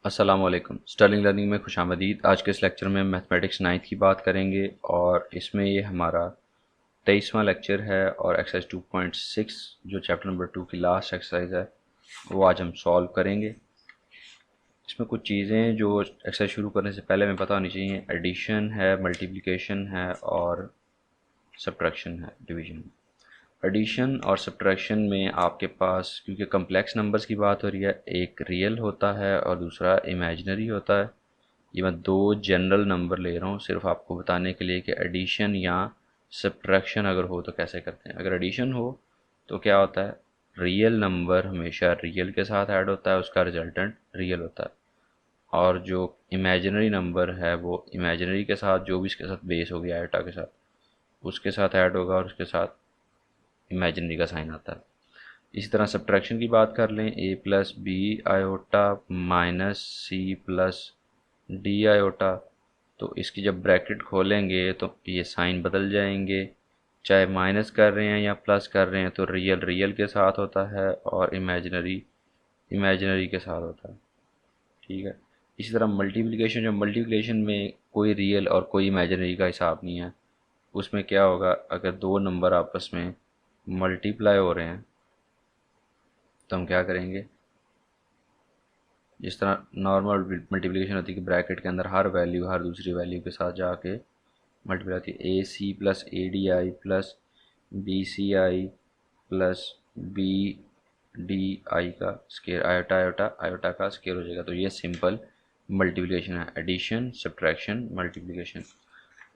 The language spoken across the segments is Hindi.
अस्सलाम वालेकुम। स्टर्लिंग लर्निंग में खुशामदीद। आज के इस लेक्चर में मैथमेटिक्स 9th की बात करेंगे और इसमें ये हमारा 23वां लेक्चर है और एक्सरसाइज 2.6 जो चैप्टर नंबर 2 की लास्ट एक्सरसाइज है वो आज हम सॉल्व करेंगे। इसमें कुछ चीज़ें जो एक्सरसाइज शुरू करने से पहले हमें पता होनी चाहिए। एडिशन है, मल्टीप्लिकेशन है और सब्ट्रैक्शन है, डिवीजन। एडिशन और सब्ट्रैक्शन में आपके पास क्योंकि कम्प्लेक्स नंबर्स की बात हो रही है, एक रियल होता है और दूसरा इमेजिनरी होता है। ये मैं दो जनरल नंबर ले रहा हूँ सिर्फ आपको बताने के लिए कि एडिशन या सब्ट्रैक्शन अगर हो तो कैसे करते हैं। अगर एडिशन हो तो क्या होता है, रियल नंबर हमेशा रियल के साथ ऐड होता है, उसका रिजल्टेंट रियल होता है। और जो इमेजिनरी नंबर है वो इमेजिनरी के साथ, जो भी इसके साथ बेस हो गया आयोटा के साथ, उसके साथ ऐड होगा और उसके साथ इमेजिनरी का साइन आता है। इसी तरह सब्ट्रैक्शन की बात कर लें, A plus B iota minus C plus D iota, तो इसकी जब ब्रैकेट खोलेंगे तो ये साइन बदल जाएंगे। चाहे माइनस कर रहे हैं या प्लस कर रहे हैं तो रियल रियल के साथ होता है और इमेजिनरी इमेजिनरी के साथ होता है। ठीक है। इसी तरह मल्टीप्लिकेशन, जो मल्टीप्लिकेशन में कोई रियल और कोई इमेजिनरी का हिसाब नहीं है, उसमें क्या होगा, अगर दो नंबर आपस में मल्टीप्लाई हो रहे हैं तो हम क्या करेंगे, जिस तरह नॉर्मल मल्टीप्लिकेशन होती है कि ब्रैकेट के अंदर हर वैल्यू हर दूसरी वैल्यू के साथ जाके मल्टीप्लाई होती है। A C plus A D I plus B C I plus B D I का स्केयर, आयोटा आयोटा आयोटा का स्केयर हो जाएगा। तो ये सिंपल मल्टीप्लिकेशन है, एडिशन सब्ट्रैक्शन मल्टीप्लिकेशन।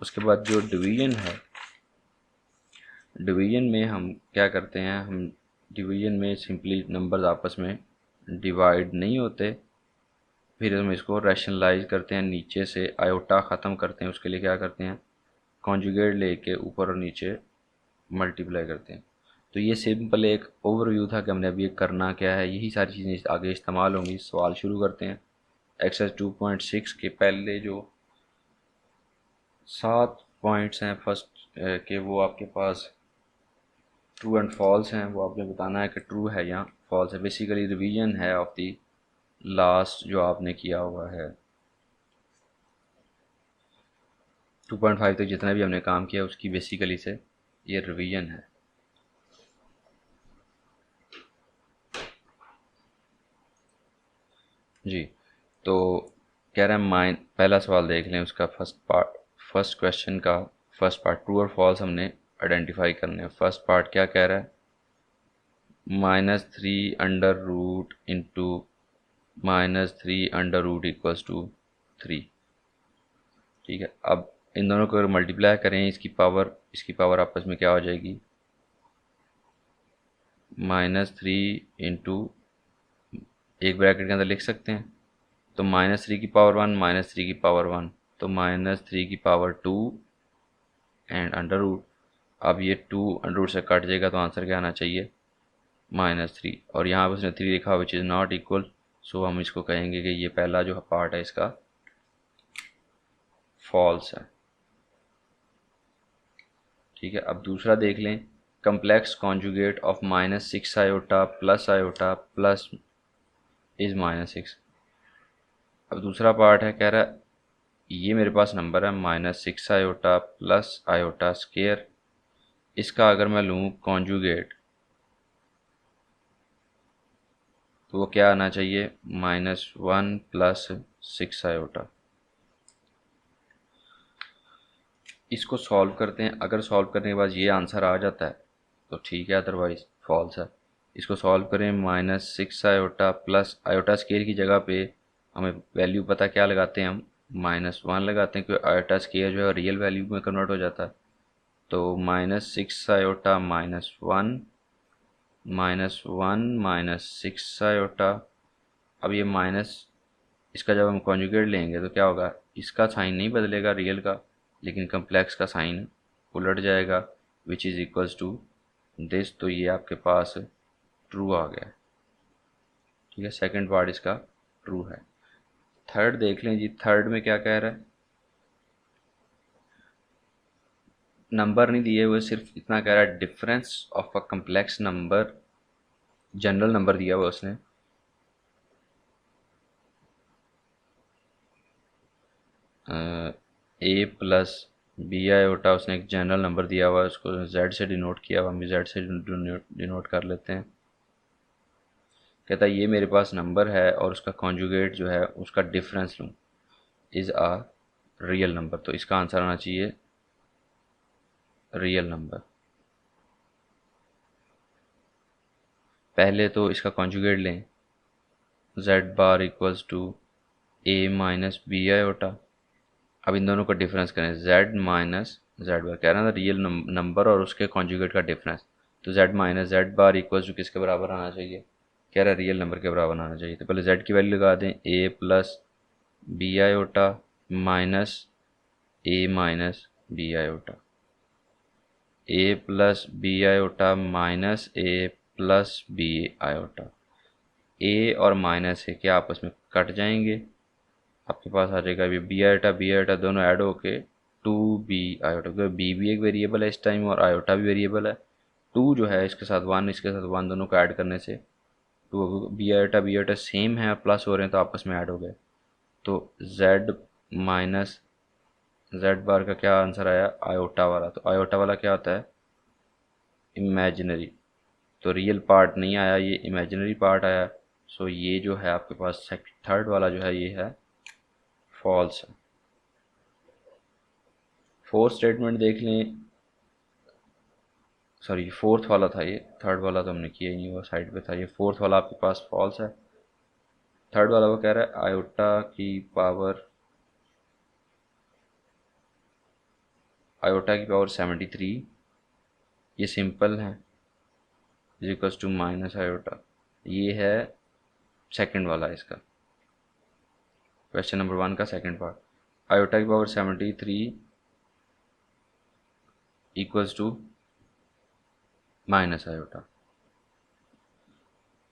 उसके बाद जो डिवीजन है, डिवीजन में हम क्या करते हैं, हम डिवीजन में सिंपली नंबर्स आपस में डिवाइड नहीं होते, फिर हम इसको रैशनलाइज करते हैं, नीचे से आयोटा ख़त्म करते हैं। उसके लिए क्या करते हैं, कॉन्जुगेट लेके ऊपर और नीचे मल्टीप्लाई करते हैं। तो ये सिंपल एक ओवरव्यू था कि हमने अभी ये करना क्या है। यही सारी चीज़ें आगे इस्तेमाल होंगी। सवाल शुरू करते हैं। एक्सरसाइज 2.6 के पहले जो 7 पॉइंट्स हैं फर्स्ट के, वो आपके पास ट्रू एंड फॉल्स हैं। वो आपने बताना है कि ट्रू है या फॉल्स है। बेसिकली रिवीजन है ऑफ दी लास्ट जो आपने किया हुआ है 2.5 तक, जितना भी हमने काम किया उसकी बेसिकली से ये रिवीजन है। जी, तो कह रहे हैं पहला सवाल देख लें, उसका फर्स्ट पार्ट, फर्स्ट क्वेश्चन का फर्स्ट पार्ट ट्रू और फॉल्स हमने आइडेंटिफाई करने हैं। फर्स्ट पार्ट क्या कह रहा है, -3 under root into -3 under root equals to 3। ठीक है। अब इन दोनों को अगर मल्टीप्लाई करें, इसकी पावर आपस में क्या हो जाएगी, -3 इंटू, एक ब्रैकेट के अंदर लिख सकते हैं, तो -3 की पावर 1 -3 की पावर 1, तो -3 की पावर 2 एंड अंडर रूट। अब ये 2 अंडर रूट से कट जाएगा तो आंसर क्या आना चाहिए, -3। और यहाँ पर उसने 3 लिखा विच इज़ नॉट इक्वल, सो हम इसको कहेंगे कि ये पहला जो पार्ट है इसका फॉल्स है। ठीक है। अब दूसरा देख लें, complex conjugate of -6 iota plus is -6। अब दूसरा पार्ट है, कह रहा है ये मेरे पास नंबर है -6 आयोटा प्लस आयोटा स्केयर, इसका अगर मैं लूँ कॉन्जुगेट तो वो क्या आना चाहिए, -1 प्लस 6 आयोटा। इसको सॉल्व करते हैं। अगर सॉल्व करने के बाद ये आंसर आ जाता है तो ठीक है, अदरवाइज फॉल्स है। इसको सॉल्व करें, -6 आयोटा प्लस आयोटा स्केयर की जगह पे हमें वैल्यू पता क्या लगाते हैं, हम -1 लगाते हैं क्योंकि आयोटा स्केयर जो है रियल वैल्यू में कन्वर्ट हो जाता है। तो -6 आयोटा -1 -6 आयोटा। अब ये माइनस, इसका जब हम कॉन्जुगेट लेंगे तो क्या होगा, इसका साइन नहीं बदलेगा रियल का, लेकिन कम्प्लेक्स का साइन उलट जाएगा, which is equals to this. तो ये आपके पास ट्रू आ गया। ठीक है, सेकंड पार्ट इसका ट्रू है। थर्ड देख लें जी, थर्ड में क्या कह रहा है, नंबर नहीं दिए हुए, सिर्फ इतना कह रहा है difference of a complex number, general number दिया हुआ उसने, ए प्लस बी आयोटा, उसने एक जनरल नंबर दिया हुआ है, उसको जेड से डिनोट किया हुआ, हम भी जेड से डिनोट कर लेते हैं। कहता है ये मेरे पास नंबर है और उसका कॉन्जुगेट जो है उसका डिफरेंस लूँ इज़ आ रियल नंबर, तो इसका आंसर आना चाहिए रियल नंबर। पहले तो इसका कॉन्जुगेट लें, Z bar equals to A minus B iota. अब इन दोनों का डिफरेंस करें, z माइनस जेड बार, कह रहा था रियल नंबर और उसके कॉन्जुगेट का डिफरेंस, तो z minus Z bar equal to किसके बराबर आना चाहिए, कह रहा रियल नंबर के बराबर आना चाहिए। तो पहले z की वैल्यू लगा दें, a plus B iota minus a minus B iota, a plus B iota minus a plus B iota. a और माइनस है क्या आपस में कट जाएंगे, आपके पास आ जाएगा ये बी आयोटा दोनों ऐड होके टू बी आयोटा, क्योंकि बी भी एक वेरिएबल है इस टाइम और आयोटा भी वेरिएबल है। टू जो है इसके साथ वन, इसके साथ वन, दोनों को ऐड करने से टू, बी आयोटा सेम है, प्लस हो रहे हैं तो आपस में ऐड हो गए। तो z माइनस जेड बार का क्या आंसर आया, आयोटा वाला। तो आयोटा वाला क्या होता है, इमेजिनरी, तो रियल पार्ट नहीं आया, ये इमेजिनरी पार्ट आया। सो ये जो है आपके पास थर्ड वाला जो है ये है फॉल्स है। फोर्थ स्टेटमेंट देख लें, सॉरी फोर्थ वाला था ये, थर्ड वाला तो हमने किया ही नहीं, वो साइड पे था। ये फोर्थ वाला आपके पास फॉल्स है। थर्ड वाला वो कह रहा है आयोटा की पावर 73, ये सिंपल है, is equals to minus iota. ये है सेकंड वाला इसका, क्वेश्चन नंबर 1 का सेकंड पार्ट। आयोटा की power 73 equals to minus iota.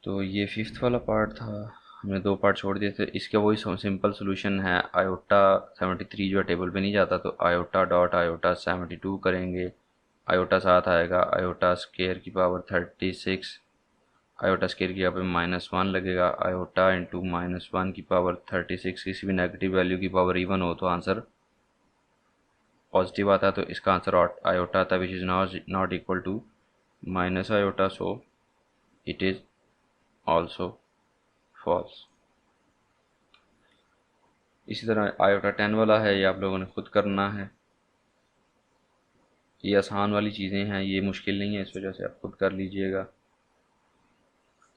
तो ये फिफ्थ वाला पार्ट था, हमने 2 पार्ट छोड़ दिए थे। इसका वही सिंपल सोल्यूशन है, आयोटा 73 जो है टेबल पे नहीं जाता, तो आयोटा डॉट आयोटा 72 करेंगे, आयोटा साथ आएगा, आयोटा स्केयर की पावर 36, आयोटा स्केयर की यहाँ पे -1 लगेगा, आयोटा इंटू -1 की पावर 36, किसी भी नेगेटिव वैल्यू की पावर इवन हो तो आंसर पॉजिटिव आता है, तो इसका आंसर आयोटा आता है, which is not equal to minus iota, so it is also false. इसी तरह आयोटा 10 वाला है, ये आप लोगों ने खुद करना है, ये आसान वाली चीज़ें हैं, ये मुश्किल नहीं है, इस वजह से आप खुद कर लीजिएगा।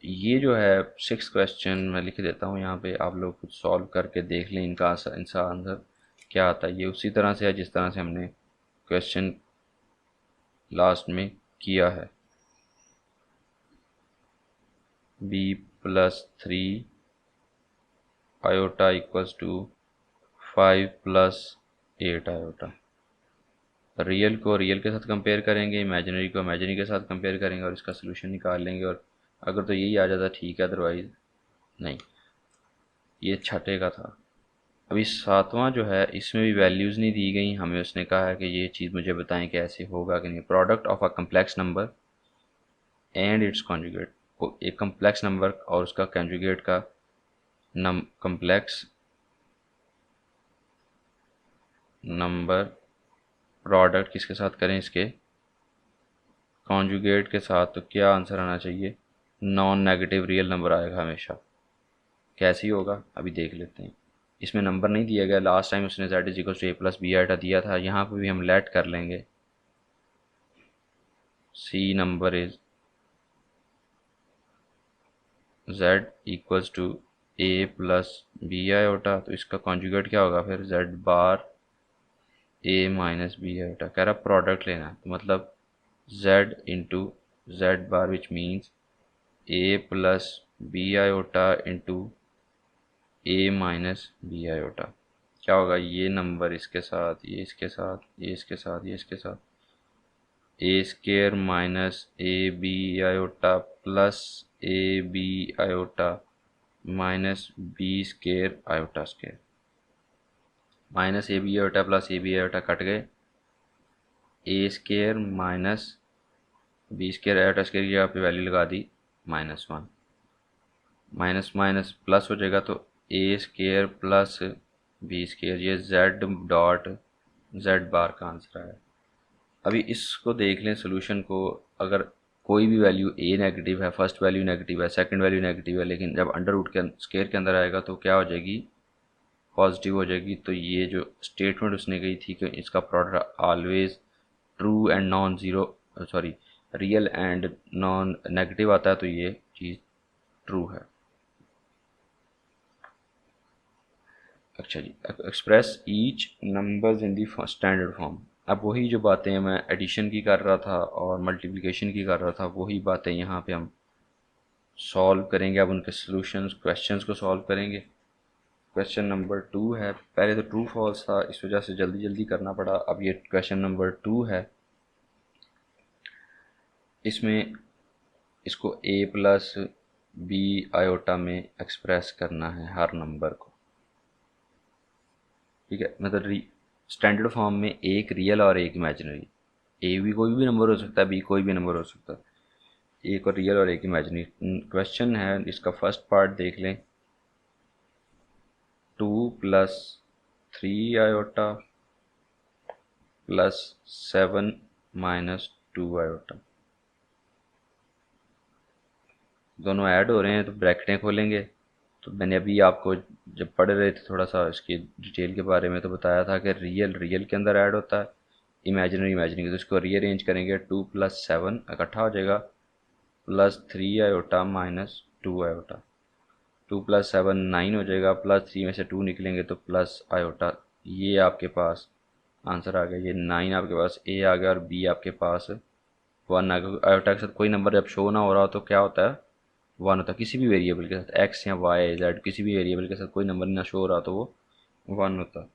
ये जो है 6 क्वेश्चन मैं लिख देता हूँ यहाँ पे, आप लोग खुद सॉल्व करके देख लें इनका आंसर क्या आता है। ये उसी तरह से है जिस तरह से हमने क्वेश्चन लास्ट में किया है। b plus 3 iota equals to 5 plus 8 iota. Real को रियल के साथ कंपेयर करेंगे, इमेजिनरी को इमेजिनरी के साथ कंपेयर करेंगे और इसका सोल्यूशन निकाल लेंगे, और अगर तो यही आ जाता ठीक है, अदरवाइज नहीं। ये छठे का था। अभी सातवां जो है इसमें भी वैल्यूज़ नहीं दी गई, हमें उसने कहा है कि ये चीज़ मुझे बताएं कि ऐसे होगा कि नहीं। Product of a complex number and it's conjugate, एक कम्प्लेक्स नंबर और उसका कॉन्जुगेट का कम्प्लेक्स नंबर प्रोडक्ट किसके साथ करें, इसके कॉन्जुगेट के साथ, तो क्या आंसर आना चाहिए, नॉन नेगेटिव रियल नंबर आएगा हमेशा। कैसे होगा अभी देख लेते हैं। इसमें नंबर नहीं दिया गया, लास्ट टाइम उसने z is equal to A plus B iota दिया था, यहाँ पर भी हम लेट कर लेंगे, C number is z equals to A plus B iota, तो इसका कॉन्जुगेट क्या होगा फिर, z bar A minus B iota. कह रहा प्रोडक्ट लेना है, तो मतलब z into Z bar which means A plus B iota into A minus B iota. क्या होगा, ये नंबर इसके साथ, ये इसके साथ, ये इसके साथ, ये इसके साथ, A square minus A B iota plus A B iota minus B square iota square. Minus A B iota plus A B iota cut गए, A square minus B square iota square की यहाँ पे वैल्यू लगा दी -1, माइनस माइनस प्लस हो जाएगा, तो ए स्केयर प्लस बी स्केयर, ये जेड डॉट जेड बार का आंसर है। अभी इसको देख लें सोल्यूशन को। अगर कोई भी वैल्यू ए नेगेटिव है, फर्स्ट वैल्यू नेगेटिव है, सेकंड वैल्यू नेगेटिव है, लेकिन जब अंडर रूट के स्केयर के अंदर आएगा तो क्या हो जाएगी, पॉजिटिव हो जाएगी। तो ये जो स्टेटमेंट उसने कही थी कि इसका product always true and non zero, sorry real and non negative आता है, तो ये चीज़ ट्रू है। अच्छा जी, express each numbers in the standard form. अब वही जो बातें मैं एडिशन की कर रहा था और मल्टीप्लिकेशन की कर रहा था, वही बातें यहाँ पे हम सॉल्व करेंगे। अब उनके सॉल्यूशंस क्वेश्चंस को सॉल्व करेंगे। क्वेश्चन नंबर 2 है, पहले तो ट्रू फॉल्स था, इस वजह से जल्दी जल्दी करना पड़ा। अब ये क्वेश्चन नंबर 2 है, इसमें इसको ए प्लस बी आयोटा में एक्सप्रेस करना है हर नंबर को। ठीक है, मतलब स्टैंडर्ड फॉर्म में एक रियल और एक इमेजिनरी। ए भी कोई भी नंबर हो सकता है, बी कोई भी नंबर हो सकता है। एक और रियल और एक इमेजिनरी। क्वेश्चन है, इसका फर्स्ट पार्ट देख लें। 2 plus 3 iota plus 7 minus 2 iota, दोनों ऐड हो रहे हैं तो ब्रैकेटें खोलेंगे। तो मैंने अभी आपको जब पढ़ रहे थे थोड़ा सा इसकी डिटेल के बारे में तो बताया था कि रियल रियल के अंदर ऐड होता है, इमेजिनरी इमेजिनरी। तो इसको रीअरेंज करेंगे, 2 प्लस 7 इकट्ठा हो जाएगा, plus 3 iota minus 2 iota. 2 plus 7 9 हो जाएगा, प्लस 3 में से 2 निकलेंगे तो प्लस आयोटा। ये आपके पास आंसर आ गया। ये 9 आपके पास ए आ गया और बी आपके पास 1 आ गया। आयोटा के साथ कोई नंबर जब शो ना हो रहा हो तो क्या होता है, 1 होता है। किसी भी वेरिएबल के साथ, एक्स या वाई जेड, किसी भी वेरिएबल के साथ कोई नंबर ना शो हो रहा तो वो 1 होता।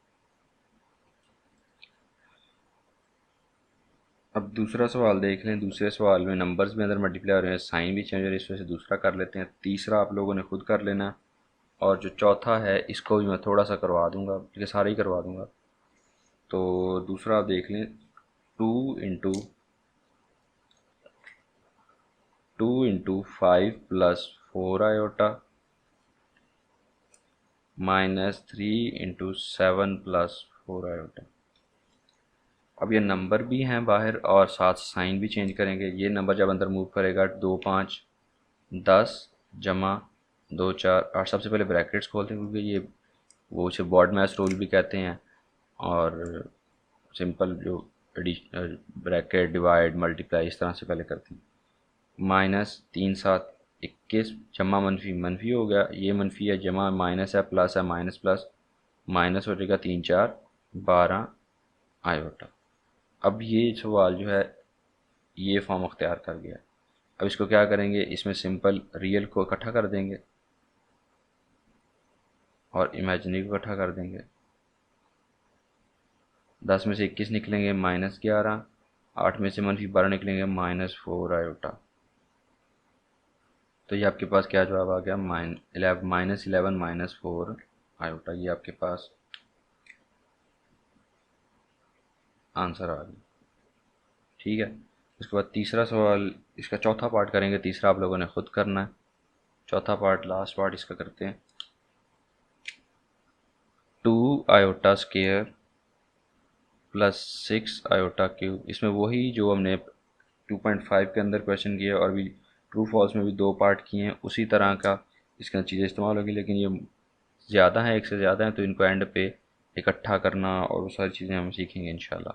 अब दूसरा सवाल देख लें। दूसरे सवाल में नंबर्स भी अंदर मल्टीप्लाई हो रहे हैं, साइन भी चेंज हो रही है, इस वजह से दूसरा कर लेते हैं। तीसरा आप लोगों ने खुद कर लेना, और जो चौथा है इसको भी मैं थोड़ा सा करवा दूंगा, बल्कि सारा ही करवा दूंगा। तो दूसरा आप देख लें, 2 into 5 plus 4 iota minus 3 into 7 plus 4 iota. अब ये नंबर भी हैं बाहर और साथ साइन भी चेंज करेंगे। ये नंबर जब अंदर मूव करेगा, 2 5 10 जमा 2 4 8। सबसे पहले ब्रैकेट्स खोलते हैं क्योंकि ये वो उसे बॉड मैच रूल भी कहते हैं, और सिंपल जो ब्रैकेट डिवाइड मल्टीप्लाई इस तरह से पहले करते हैं। माइनस 3 7 21 जमा मनफी मनफी हो गया, ये मनफी है, जमा माइनस है, प्लस है, माइनस प्लस माइनस हो जाएगा, 3 4 12 आयोटा। अब ये सवाल जो है ये फॉर्म अख्तियार कर गया। अब इसको क्या करेंगे, इसमें सिंपल रियल को इकट्ठा कर देंगे और इमेजिनरी को इकट्ठा कर देंगे। 10 में से 21 निकलेंगे -11, 8 में से -12 निकलेंगे -4 आयोटा। तो ये आपके पास क्या जवाब आ गया, -11 -4 आयोटा। ये आपके पास आंसर आ गया। ठीक है, उसके बाद तीसरा सवाल, इसका चौथा पार्ट करेंगे। तीसरा आप लोगों ने खुद करना है, चौथा पार्ट लास्ट पार्ट इसका करते हैं। 2 iota square plus 6 iota cube. इसमें वही जो हमने 2.5 के अंदर क्वेश्चन किया और भी ट्रू फॉल्स में भी 2 पार्ट किए हैं, उसी तरह का इसके अंदर चीज़ें इस्तेमाल होगी, लेकिन ये ज़्यादा है, एक से ज़्यादा है, तो इनको एंड पे इकट्ठा करना और वो सारी चीज़ें हम सीखेंगे इंशाल्लाह।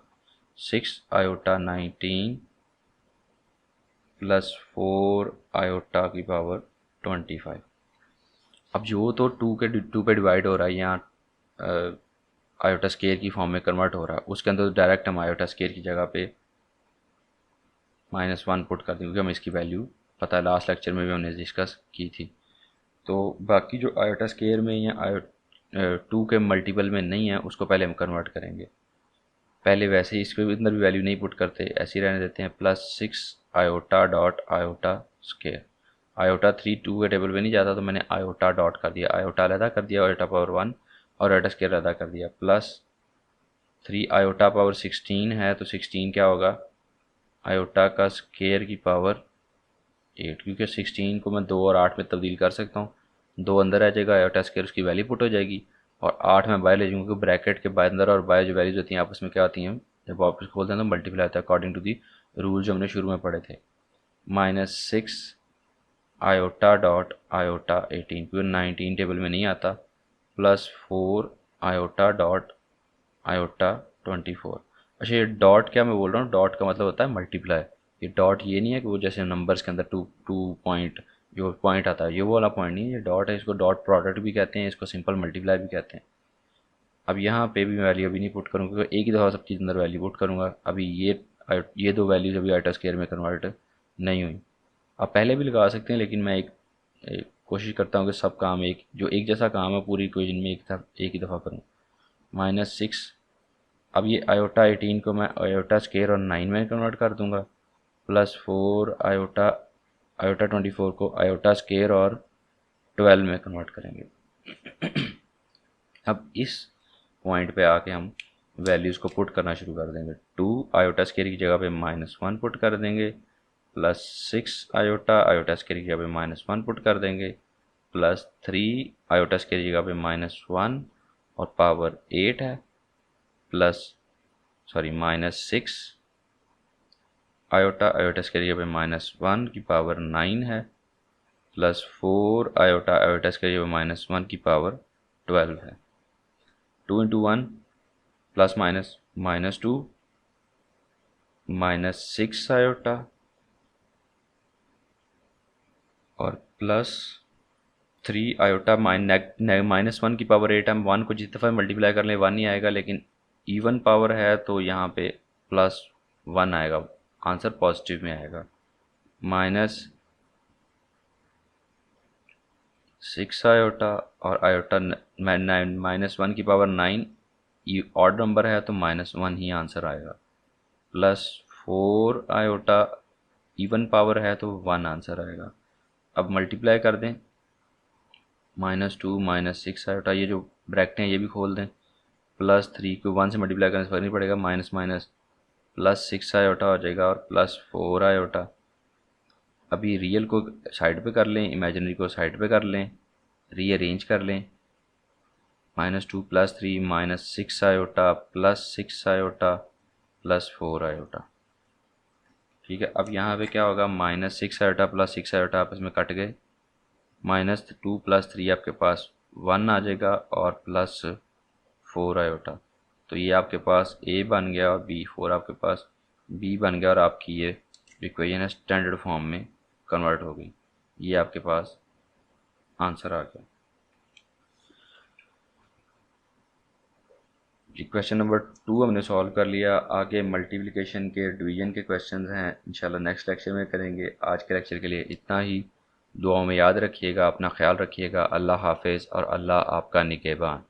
6 आयोटा 19 प्लस 4 आयोटा की पावर 25। अब जो तो 2 पे डिवाइड हो रहा है, यहाँ आयोटा स्केयर की फॉर्म में कन्वर्ट हो रहा है, उसके अंदर तो डायरेक्ट हम आयोटा स्केयर की जगह पे -1 पुट कर देंगे क्योंकि हमें इसकी वैल्यू पता है, लास्ट लेक्चर में भी हमने डिस्कस की थी। तो बाकी जो आयोटा स्केयर में या 2 के मल्टीपल में नहीं है उसको पहले हम कन्वर्ट करेंगे। पहले वैसे ही इसके अंदर भी वैल्यू नहीं पुट करते, ऐसे ही रहने देते हैं। +6 iota dot iota square. Iota 3 2 के टेबल पे नहीं जाता, तो मैंने आयोटा डॉट कर दिया, आयोटा अलहदा कर दिया, आयोटा पावर 1 और आयोटा स्केयर अलहदा कर दिया। +3 आयोटा पावर 16 है, तो 16 क्या होगा, आयोटा का स्केयर की पावर 8, क्योंकि 16 को मैं 2 और 8 में तब्दील कर सकता हूँ। 2 अंदर आ जाएगा, आयोटा स्केयर उसकी वैल्यू पुट हो जाएगी, और 8 मैं बाय ले जाऊँगा, क्योंकि ब्रैकेट के अंदर और बाय जो वैल्यूज होती हैं आपस में क्या होती हैं, जब वापस खोलते हैं तो मल्टीप्लाई होता है अकॉर्डिंग टू दी रूल जो हमने शुरू में पढ़े थे। -6 आयोटा डॉट आयोटा 18, क्योंकि 19 टेबल में नहीं आता, +4 आयोटा डॉट आयोटा 24। अच्छा, ये डॉट क्या मैं बोल रहा हूँ, डॉट का मतलब होता है मल्टीप्लाई। ये डॉट ये नहीं है कि वो जैसे नंबर्स के अंदर टू पॉइंट जो पॉइंट आता है, ये वो वाला पॉइंट नहीं है, ये डॉट है। इसको डॉट प्रोडक्ट भी कहते हैं, इसको सिंपल मल्टीप्लाई भी कहते हैं। अब यहाँ पे भी मैं वैल्यू अभी नहीं पुट करूँगा, क्योंकि एक ही दफ़ा सब चीज़ अंदर वैल्यू पुट करूँगा। अभी ये दो वैल्यूज अभी आइटा स्क्वायर में कन्वर्ट नहीं हुई। आप पहले भी लगा सकते हैं, लेकिन मैं एक कोशिश करता हूँ कि सब काम एक जैसा काम है पूरी इक्वेशन में एक ही दफ़ा करूँ। -6, अब ये आयोटा 18 को मैं आयोटा स्क्वायर और 9 में कन्वर्ट कर दूंगा, +4 आयोटा आयोटा 24 को आयोटा स्क्वायर और 12 में कन्वर्ट करेंगे। अब इस पॉइंट पे आके हम वैल्यूज़ को पुट करना शुरू कर देंगे। 2 आयोटा स्क्वायर की जगह पे -1 पुट कर देंगे, +6 आयोटा आयोटा स्क्वायर की जगह पे -1 पुट कर देंगे, +3 आयोटा स्क्वायर की जगह पे -1 और पावर 8 है, -6 आयोटा आयोटा स्क्वायर की जगह पे -1 की पावर 9 है, +4 आयोटा आयोटा स्क्वायर की जगह पे -1 की पावर 12 है। 2 × 1 प्लस माइनस -2 -6 आयोटा और +3 आयोटा -1 की पावर 8 है। हम 1 को जिस दफ़ा मल्टीप्लाई कर लें 1 ही आएगा, लेकिन इवन पावर है तो यहाँ पे +1 आएगा, आंसर पॉजिटिव में आएगा। -6 आयोटा और आयोटा -1 की पावर 9, ये ऑड नंबर है तो -1 ही आंसर आएगा। +4 आयोटा इवन पावर है तो 1 आंसर आएगा। अब मल्टीप्लाई कर दें, -2 -6 आयोटा, ये जो ब्रैकेट हैं ये भी खोल दें, +3 को 1 से मल्टीप्लाई करने से फर्क नहीं पड़ेगा, माइनस +6 आयोटा हो जाएगा और +4 आयोटा। अभी रियल को साइड पे कर लें, इमेजिनरी को साइड पे कर लें, रीअरेंज कर लें। -2 +3 -6 आयोटा +6 आयोटा +4 आयोटा। ठीक है, अब यहाँ पे क्या होगा, -6 आयोटा +6 आयोटा आपस में कट गए, -2 +3 आपके पास 1 आ जाएगा और +4 आयोटा। तो ये आपके पास A बन गया और B4 आपके पास B बन गया और आपकी ये इक्वेशन है स्टैंडर्ड फॉर्म में कन्वर्ट हो गई। ये आपके पास आंसर आ गया। क्वेश्चन नंबर 2 हमने सॉल्व कर लिया। आगे मल्टीप्लिकेशन के डिवीजन के क्वेश्चंस हैं, इंशाल्लाह नेक्स्ट लेक्चर में करेंगे। आज के लेक्चर के लिए इतना ही। दुआओं में याद रखिएगा, अपना ख्याल रखिएगा। अल्लाह हाफिज़ और अल्लाह आपका निगहबान।